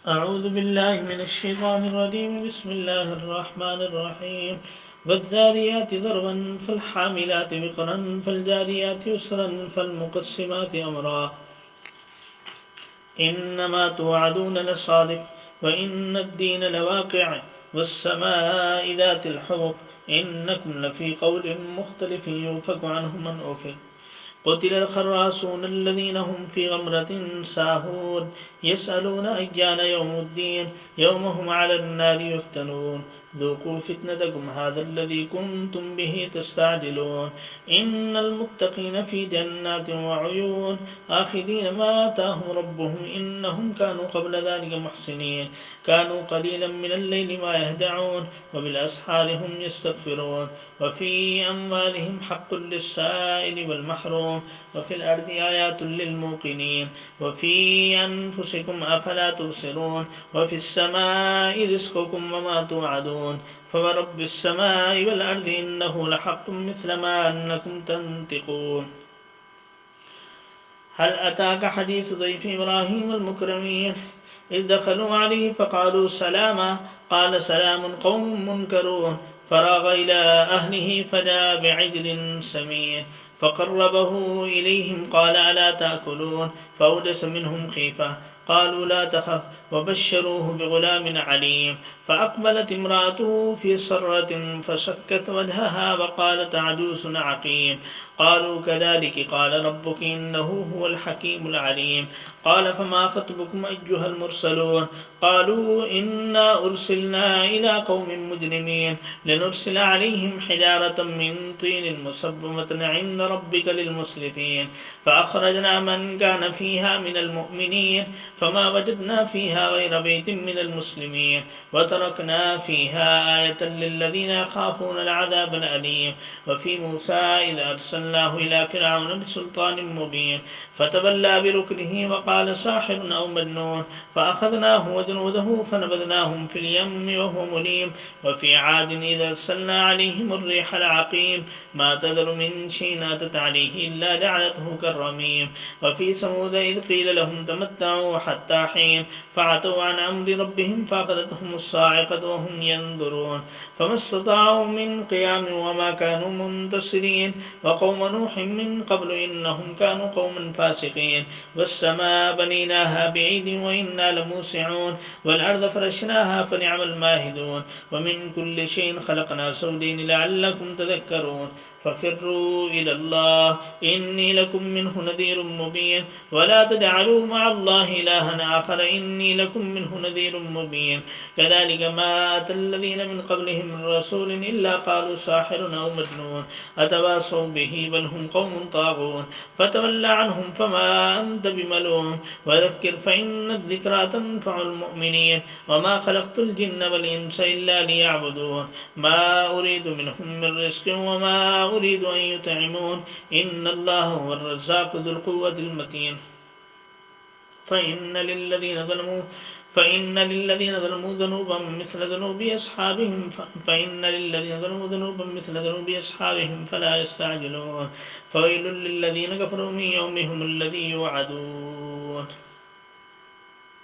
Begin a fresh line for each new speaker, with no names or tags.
أعوذ بالله من الشيطان الرجيم. بسم الله الرحمن الرحيم. والذاريات ذروا فالحاملات وقرا فالجاريات يسرا فالمقسمات أمرا إنما توعدون لصادق وإن الدين لواقع والسماء ذات الحبك إنكم لفي قول مختلف يؤفك عنه من أفك قتل الخراصون الذين هم في غمرة ساهون يسألون أيان يوم الدين يوم هم على النار يفتنون ذوقوا فتنتكم هذا الذي كنتم به تستعجلون إن المتقين في جنات وعيون آخذين ما آتاهم ربهم إنهم كانوا قبل ذلك محسنين كانوا قليلا من الليل ما يهدعون وبالأسحار هم يستغفرون وفي أموالهم حق للسائل والمحروم وفي الأرض آيات للموقنين وفي أنفسكم أفلا تبصرون وفي السماء رزقكم وما توعدون فورب السماء والأرض إنه لحق مثل ما أنكم تنطقون هل أتاك حديث ضيف إبراهيم المكرمين إذ دخلوا عليه فقالوا سلاما قال سلام قوم منكرون فراغ إلى أهله فجاء بعجل سمين فقربه إليهم قال ألا تأكلون فأوجس منهم خيفة قالوا لا تخف وبشروه بغلام عليم فأقبلت امرأته في صرة فسكت وجهها وقالت عجوز عقيم قالوا كذلك قال ربك إنه هو الحكيم العليم قال فما خطبكم أيها المرسلون قالوا إنا أرسلنا إلى قوم مجرمين لنرسل عليهم حجارة من طين مسبمة عند ربك للمسرفين فأخرجنا من كان فيها من المؤمنين فما وجدنا فيها غير بيت من المسلمين وتركنا فيها آية للذين يخافون العذاب الأليم وفي موسى إذا أرسلناه إلى فرعون بسلطان مبين فتولى بركنه وقال ساحر أو مجنون فأخذناه وجنوده فنبذناهم في اليم وهو مليم وفي عاد إذا أرسلنا عليهم الريح العقيم ما تذر من شيء أتت عليه إلا جعلته كالرميم وفي ثمود إذ قيل لهم تمتعوا حتى حين فعتوا عن أمر ربهم فأخذتهم الصاعقة وهم ينظرون فما استطاعوا من قيام وما كانوا منتصرين وقوم نوح من قبل إنهم كانوا قوما فاسقين والسماء بنيناها بعيد وإنا لموسعون والأرض فرشناها فنعم الماهدون ومن كل شيء خلقنا زوجين لعلكم تذكرون ففروا إلى الله إني لكم منه نذير مبين ولا تجعلوا مع الله إلها آخر إني لكم منه نذير مبين كذلك ما أتى الذين من قبلهم من رسول إلا قالوا ساحر أو مجنون أتواصوا به بل هم قوم طاغون فتول عنهم فما أنت بملوم وذكر فإن الذكرى تنفع المؤمنين وما خلقت الجن والإنس إلا ليعبدون ما أريد منهم من رزق وما أريد أن يطعمون إن الله هو الرزاق ذو القوة المتين فإن للذين ظلموا ذنوبا مثل ذنوب أصحابهم فلا يستعجلون فويل للذين كفروا من يومهم الذي يوعدون